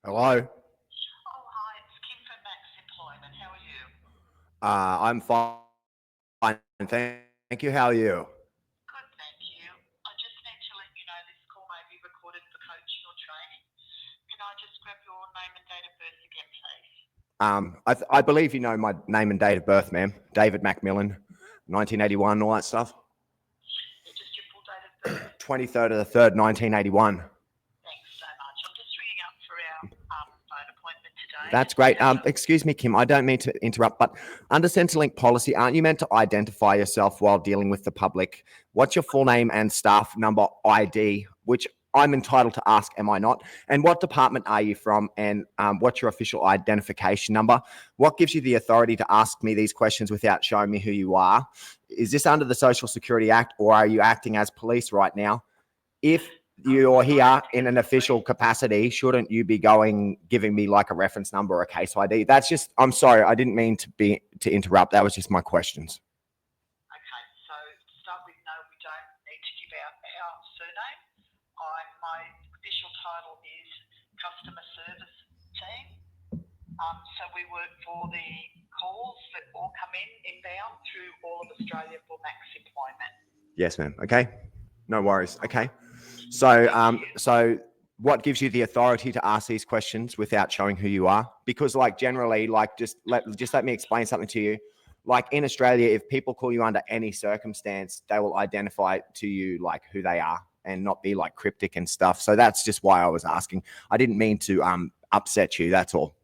Hello. Oh, hi, it's Kim from Max Employment. How are you? I'm fine. Thank you. How are you? Good, thank you. I just need to let you know this call may be recorded for coaching or training. Can I just grab your name and date of birth again, please? I believe you know my name and date of birth, ma'am. David Macmillan, 1981, all that stuff. Yeah, just your full date of birth. 23rd of the 3rd, 1981. Thanks so much. I'm just ringing up for our phone appointment today. That's great. Excuse me, Kim. I don't mean to interrupt, but under Centrelink policy, aren't you meant to identify yourself while dealing with the public? What's your full name and staff number ID, which I'm entitled to ask, am I not? And what department are you from? And what's your official identification number? What gives you the authority to ask me these questions without showing me who you are? Is this under the Social Security Act, or are you acting as police right now? If you're here in an official capacity, shouldn't you be giving me like a reference number or a case ID? That's just, I'm sorry, I didn't mean to interrupt. That was just my questions. Okay, so to start with, no, we don't need to give out our surname. My official title is Customer Service Team. So we work for the calls that all come inbound through all of Australia for Max Employment. Yes, ma'am. Okay. No worries. Okay. So what gives you the authority to ask these questions without showing who you are? Because like generally, like just let me explain something to you. Like in Australia, if people call you under any circumstance, they will identify to you like who they are and not be like cryptic and stuff. So that's just why I was asking. I didn't mean to upset you. That's all.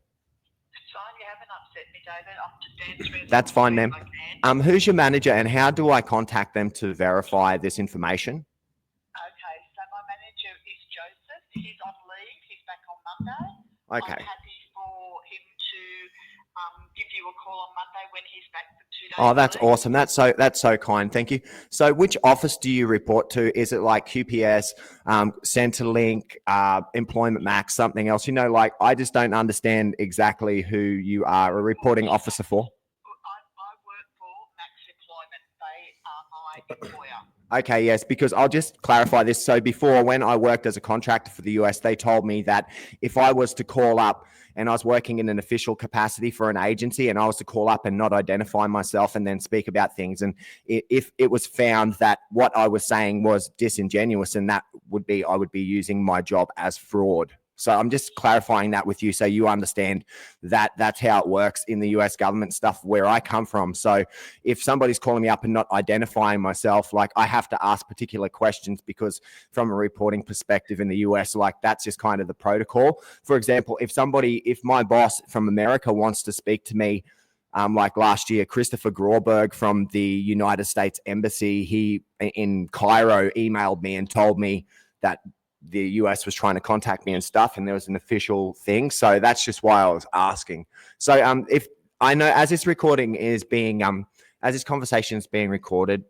It's fine, you haven't upset me, David. I'm just answering That's fine, ma'am. I can. Who's your manager and how do I contact them to verify this information? Okay, so my manager is Joseph. He's on leave. He's back on Monday. Okay. I'm happy for him to give you a call on Monday when he's back for 2 days. Oh, that's awesome. That's so kind. Thank you. So, which office do you report to? Is it like QPS, Centrelink, Employment Max, something else? You know, like I just don't understand exactly who you are a reporting officer for. I work for Max Employment. They are my employer. Okay, yes, because I'll just clarify this. So before, when I worked as a contractor for the US, they told me that if I was to call up and I was working in an official capacity for an agency and I was to call up and not identify myself and then speak about things, and if it was found that what I was saying was disingenuous, and that would be, I would be using my job as fraud. So I'm just clarifying that with you so you understand that that's how it works in the US government stuff where I come from. So if somebody's calling me up and not identifying myself, like I have to ask particular questions because from a reporting perspective in the US, like that's just kind of the protocol. For example, if my boss from America wants to speak to me, like last year, Christopher Grauberg from the United States Embassy, he in Cairo emailed me and told me that the US was trying to contact me and stuff, and there was an official thing. So that's just why I was asking. So if I know as this recording is being as this conversation is being recorded,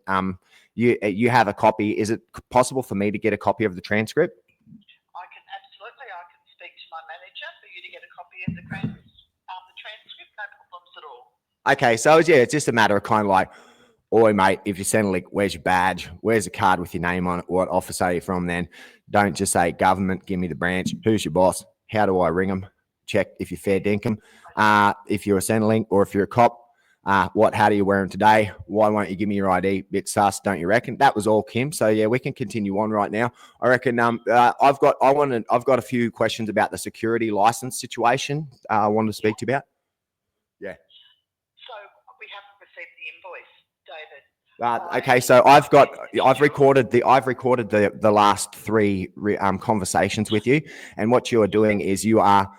you have a copy. Is it possible for me to get a copy of the transcript? I can speak to my manager for you to get a copy of the transcript. No problems at all. Okay, so yeah, it's just a matter of kind of like, oi, mate, if you send a link, where's your badge? Where's the card with your name on it? What office are you from then? Don't just say government, give me the branch. Who's your boss? How do I ring them? Check if you're fair dinkum. If you're a Centrelink or if you're a cop, how do you wear them today? Why won't you give me your ID? Bit sus, don't you reckon? That was all, Kim. So yeah, we can continue on right now. I reckon I've got a few questions about the security license situation. I wanted to speak to you about. Yeah. So we haven't received the invoice, David. Okay, so I've recorded the last three conversations with you, and what you are doing is you are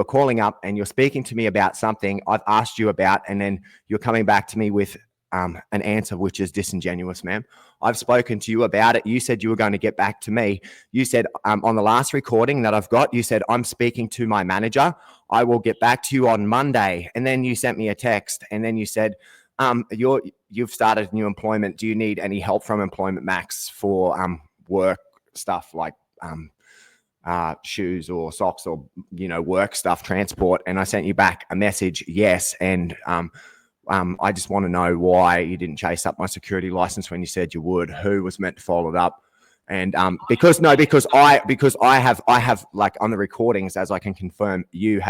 calling up and you're speaking to me about something I've asked you about, and then you're coming back to me with an answer which is disingenuous, ma'am. I've spoken to you about it. You said you were going to get back to me. You said on the last recording that I've got, you said, I'm speaking to my manager. I will get back to you on Monday. And then you sent me a text, and then you said, you've started new employment. Do you need any help from Employment Max for work stuff like shoes or socks or work stuff, transport? And I sent you back a message, yes. And I just want to know why you didn't chase up my security license when you said you would. Who was meant to follow it up? And because I have like on the recordings, as I can confirm, you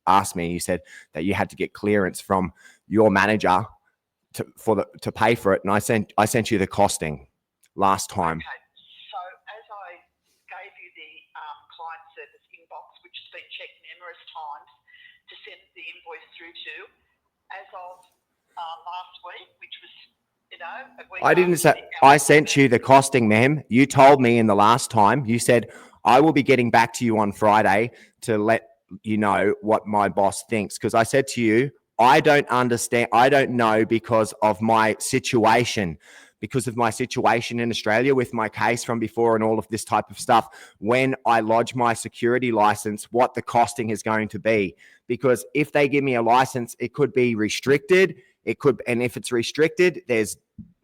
asked me, you said that you had to get clearance from your manager to pay for it, and I sent you the costing last time. Okay. So as I gave you the client service inbox, which has been checked numerous times to send the invoice through to, as of last week, which was, a week. I didn't say I sent you the costing, ma'am. You told me in the last time, you said, I will be getting back to you on Friday to let you know what my boss thinks. Because I said to you, I don't understand. I don't know because of my situation in Australia with my case from before and all of this type of stuff. When I lodge my security license, what the costing is going to be. Because if they give me a license, it could be restricted. And if it's restricted,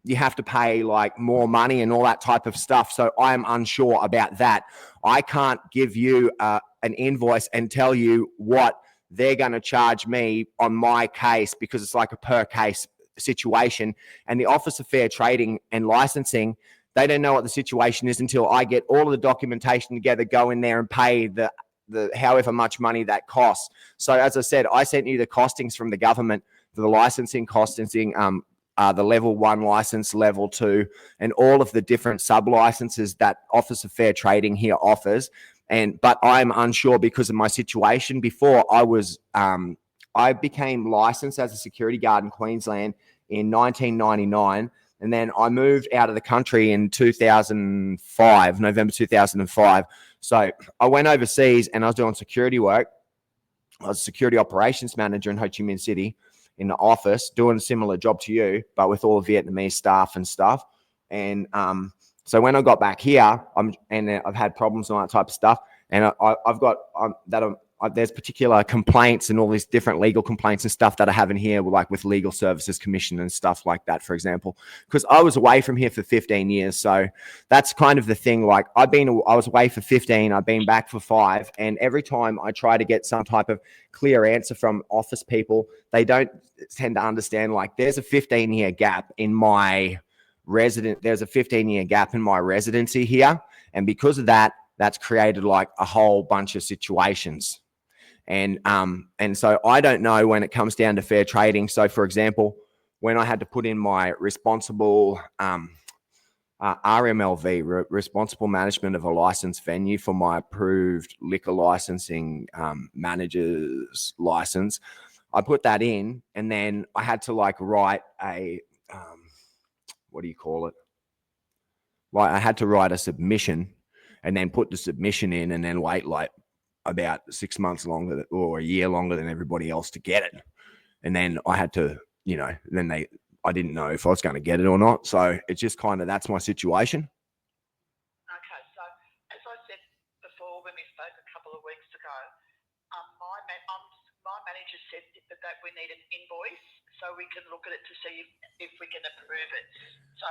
you have to pay like more money and all that type of stuff. So I'm unsure about that. I can't give you an invoice and tell you what they're going to charge me on my case, because it's like a per case situation. And the Office of Fair Trading and Licensing, they don't know what the situation is until I get all of the documentation together, go in there and pay the however much money that costs. So as I said, I sent you the costings from the government for the licensing, the level 1 license, level 2, and all of the different sub licenses that Office of Fair Trading here offers. But I'm unsure because of my situation. Before I became licensed as a security guard in Queensland in 1999. And then I moved out of the country in 2005, November 2005. So I went overseas and I was doing security work. I was a security operations manager in Ho Chi Minh City in the office, doing a similar job to you, but with all the Vietnamese staff and stuff. And so when I got back here, I've had problems and all that type of stuff. And there's particular complaints and all these different legal complaints and stuff that I have in here, like with Legal Services Commission and stuff like that, for example, because I was away from here for 15 years. So that's kind of the thing. Like I was away for 15, I've been back for 5. And every time I try to get some type of clear answer from office people, they don't tend to understand, like there's a 15-year gap in my residency here. And because of that, that's created like a whole bunch of situations. And so I don't know when it comes down to fair trading. So for example, when I had to put in my responsible RMLV, responsible management of a licensed venue, for my approved liquor licensing manager's license, I put that in, and then I had to like write a what do you call it? Like I had to write a submission and then put the submission in, and then wait like about 6 months longer or a year longer than everybody else to get it. And then I had to, I didn't know if I was going to get it or not. So it's just kind of, that's my situation. Okay. So as I said before, when we spoke a couple of weeks ago, my manager said that we need an invoice so we can look at it to see if we can approve it. So,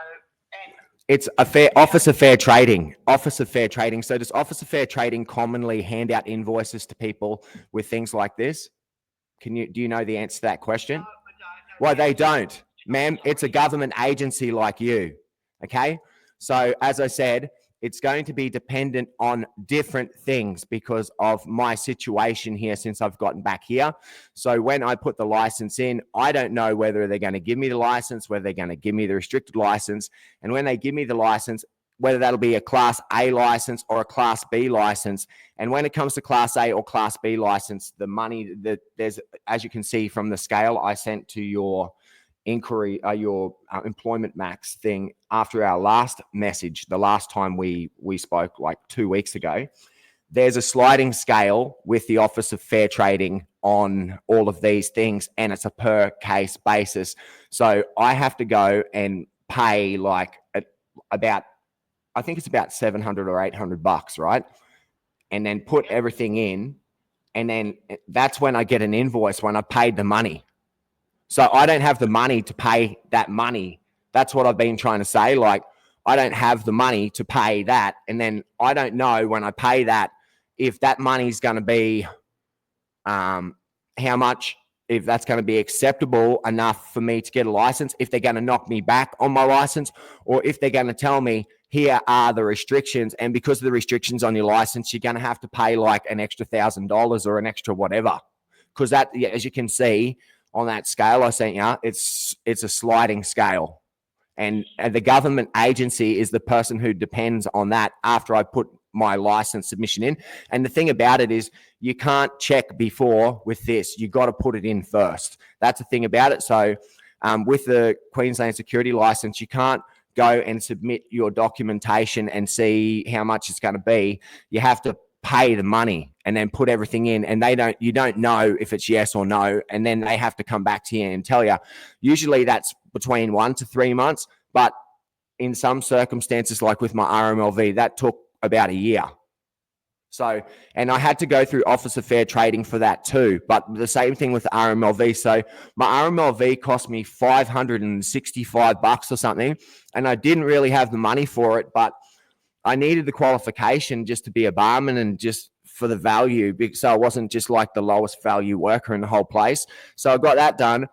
it's Office of Fair Trading. Office of Fair Trading. So does Office of Fair Trading commonly hand out invoices to people with things like this? Do you know the answer to that question? No, I don't. Well, they don't, ma'am. It's a government agency like you. Okay. So as I said, it's going to be dependent on different things because of my situation here since I've gotten back here. So when I put the license in, I don't know whether they're going to give me the license, whether they're going to give me the restricted license. And when they give me the license, whether that'll be a Class A license or a Class B license. And when it comes to Class A or Class B license, the money that there's, as you can see from the scale I sent to your inquiry, your employment max thing after our last message, the last time we spoke like 2 weeks ago, there's a sliding scale with the Office of Fair Trading on all of these things, and it's a per case basis. So I have to go and pay like about, I think it's about $700 or $800, right? And then put everything in, and then that's when I get an invoice when I paid the money. So I don't have the money to pay that money. That's what I've been trying to say. Like, I don't have the money to pay that. And then I don't know when I pay that, if that money's going to be how much if that's going to be acceptable enough for me to get a license, if they're going to knock me back on my license, or if they're going to tell me, here are the restrictions, and because of the restrictions on your license, you're going to have to pay like an extra $1,000 or an extra whatever. Because that, as you can see on that scale I sent you, it's a sliding scale. And the government agency is the person who depends on that after I put my license submission in. And the thing about it is you can't check before with this. You got to put it in first. That's the thing about it. So with the Queensland security license, you can't go and submit your documentation and see how much it's going to be. You have to pay the money and then put everything in, and you don't know if it's yes or no, and then they have to come back to you and tell you. Usually that's between 1 to 3 months, but in some circumstances, like with my RMLV, that took about a year. So, and I had to go through Office of Fair Trading for that too, but the same thing with RMLV. So my RMLV cost me $565 or something, and I didn't really have the money for it, but I needed the qualification just to be a barman and just for the value, so I wasn't just like the lowest value worker in the whole place. So I got that done.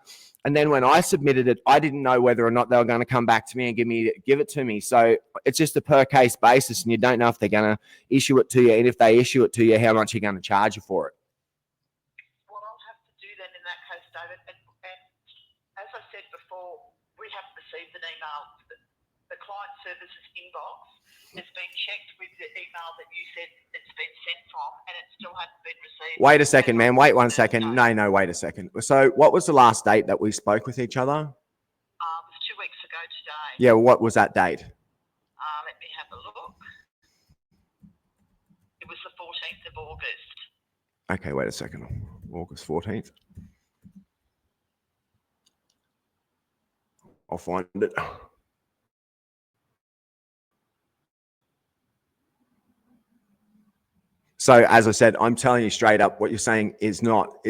And then when I submitted it, I didn't know whether or not they were going to come back to me and give it to me. So it's just a per case basis, and you don't know if they're going to issue it to you. And if they issue it to you, how much you're going to charge you for it. What I'll have to do then in that case, David, and as I said before, we haven't received an email. The client services inbox has been checked with the email that you said it's been sent from, and it still hasn't been received. Wait a second, man. Wait 1 second. No, wait a second. So what was the last date that we spoke with each other? It was 2 weeks ago today. Yeah, what was that date? Let me have a look. It was the 14th of August. Okay, wait a second. August 14th. I'll find it. So as I said, I'm telling you straight up, what you're saying is not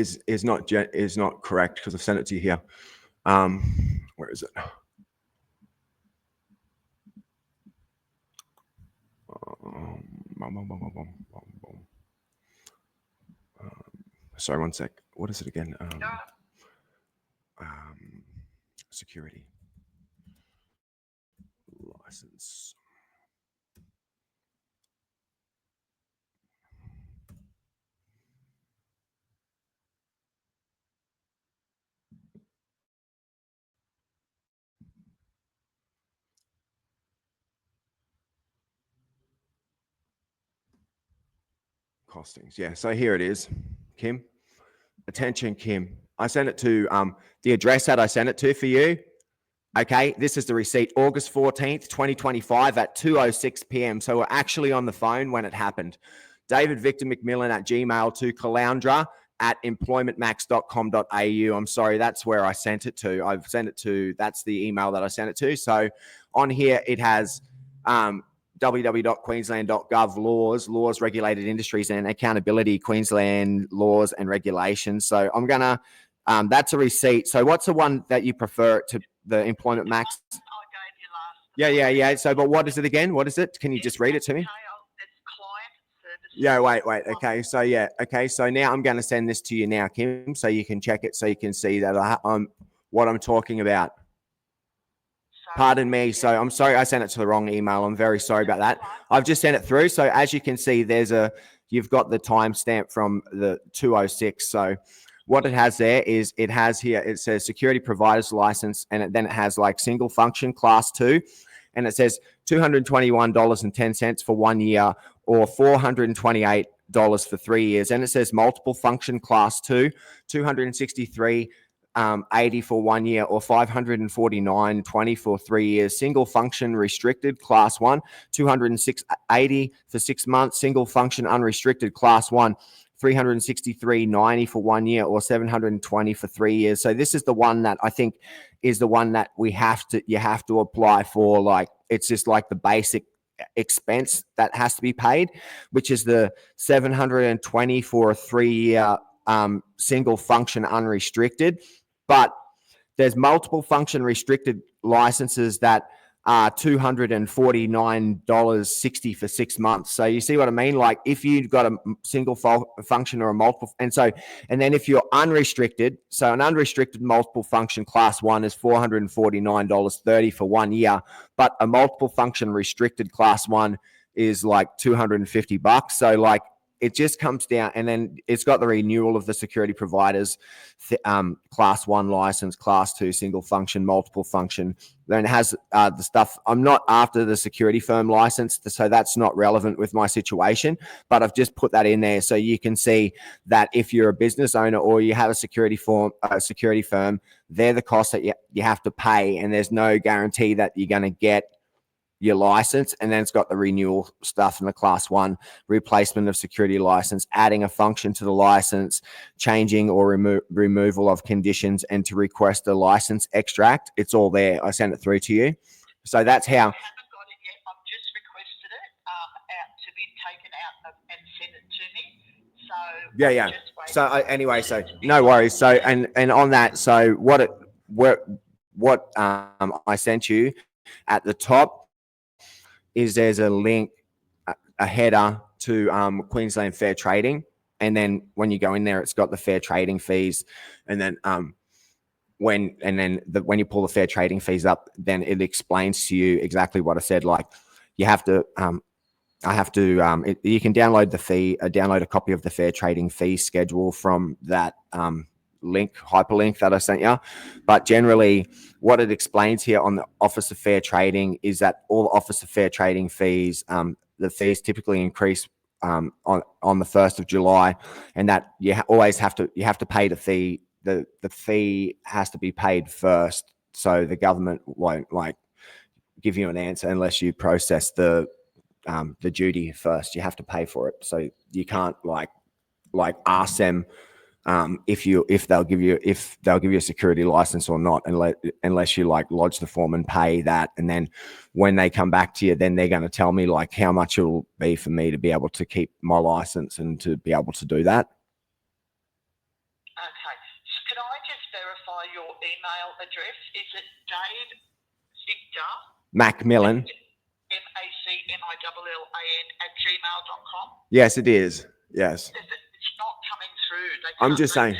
correct, because I've sent it to you here. Where is it? Sorry, 1 sec. What is it again? Security license. Costings. Yeah. So here it is, Kim. Attention, Kim. I sent it to the address that I sent it to for you. Okay. This is the receipt, August 14th, 2025 at 2:06 p.m. So we're actually on the phone when it happened. David Victor McMillan at Gmail to Caloundra at employmentmax.com.au. I'm sorry, that's where I sent it to. I've sent it to, that's the email that I sent it to. So on here, it has www.queensland.gov laws, regulated industries and accountability, Queensland laws and regulations. So I'm going to, that's a receipt. So what's the one that you prefer to the Employment Max? I gave you last. Yeah. So, but what is it again? What is it? Can you just read it to me? It's client services. Yeah, wait. Okay. So yeah. Okay. So now I'm going to send this to you now, Kim, so you can check it, so you can see that what I'm talking about. Pardon me. So I'm sorry, I sent it to the wrong email. I'm very sorry about that. I've just sent it through. So as you can see, you've got the timestamp from the 2:06. So what it has there is it says security providers license, and then it has like single function class 2, and it says $221.10 for 1 year or $428 for 3 years. And it says multiple function class 2, $263.80 for 1 year or $549.20 for 3 years. Single function restricted class 1, $206.80 for 6 months. Single function unrestricted class 1, $363.90 for 1 year or $720 for 3 years. So this is the one that I think is the one that you have to apply for. Like, it's just like the basic expense that has to be paid, which is the $720 for a 3 year single function unrestricted. But there's multiple function restricted licenses that $249.60 for 6 months. So you see what I mean? Like if you've got a single function or a multiple, and then if you're unrestricted, so an unrestricted multiple function class 1 is $449.30 for 1 year, but a multiple function restricted class 1 is like $250. So like it just comes down, and then it's got the renewal of the security providers, class 1 license, class 2 single function, multiple function. Then it has the stuff. I'm not after the security firm license, so that's not relevant with my situation, but I've just put that in there so you can see that if you're a business owner or you have a security firm, they're the costs that you have to pay, and there's no guarantee that you're going to get your license. And then it's got the renewal stuff in the class 1, replacement of security license, adding a function to the license, changing or removal of conditions, and to request a license extract. It's all there. I sent it through to you. So that's how. I haven't got it yet. I've just requested it out to be taken out and send it to me. So yeah. So anyway, so no worries. So and on that, so what I sent you at the top is there's a link, a header to Queensland Fair Trading, and then when you go in there, it's got the fair trading fees, and then when you pull the fair trading fees up, then it explains to you exactly what I said. Like you have to, you can download a copy of the fair trading fee schedule from that hyperlink that I sent you. But generally what it explains here on the Office of Fair Trading is that all Office of Fair Trading fees, the fees typically increase on the 1st of July, and that you have to pay the fee. The fee has to be paid first, so the government won't like give you an answer unless you process the duty first. You have to pay for it, so you can't like ask them if they'll give you a security license or not, unless you like lodge the form and pay that. And then when they come back to you, then they're going to tell me like how much it will be for me to be able to keep my license and to be able to do that. Okay. Can I just verify your email address? Is it Dave Victor Macmillan, MacMillan @gmail.com? Yes, it is. Yes. It's not coming through. I'm just saying.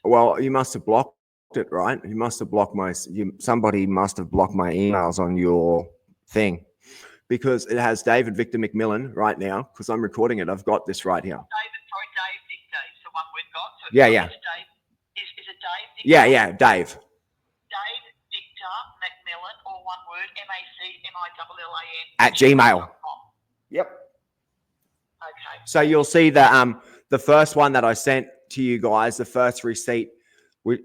Well, you must have blocked it, right? You must have blocked somebody must have blocked my emails on your thing, because it has David Victor McMillan right now, because I'm recording it. I've got this right here. Dave Victor is the one we've got. So yeah. Dave, is it Dave Victor? Yeah, Dave. Dave Victor McMillan, all one word, MacMillan @gmail. Yep. Okay. So you'll see that the first one that I sent to you guys, the first receipt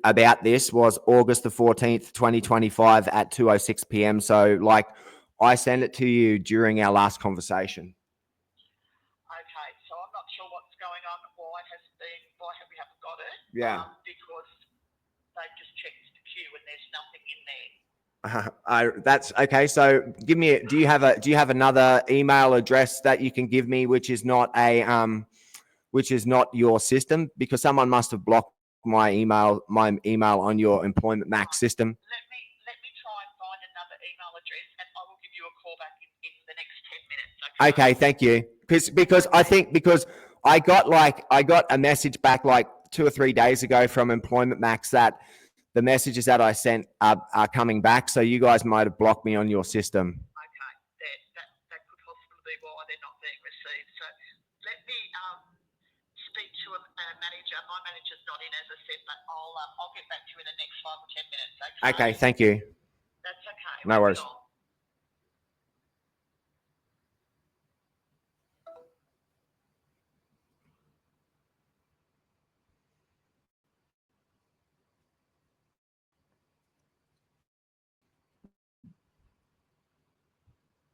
about this was August the 14th, 2025 at 2:06 p.m. So like I sent it to you during our last conversation. Okay, so I'm not sure what's going on. Why have we haven't got it? Yeah. Because they've just checked the queue and there's nothing in there. That's okay. So do you have another email address that you can give me, which is not your system, because someone must have blocked my email on your Employment Max system. Let me try and find another email address, and I will give you a call back in the next 10 minutes. Okay, thank you. Because I got a message back like 2 or 3 days ago from Employment Max that the messages that I sent are coming back. So you guys might have blocked me on your system. Okay, that could possibly be why they're not being received. So let me speak to a manager. My manager's not in, as I said, but I'll get back to you in the next 5 or 10 minutes. Okay, thank you. That's okay. No worries.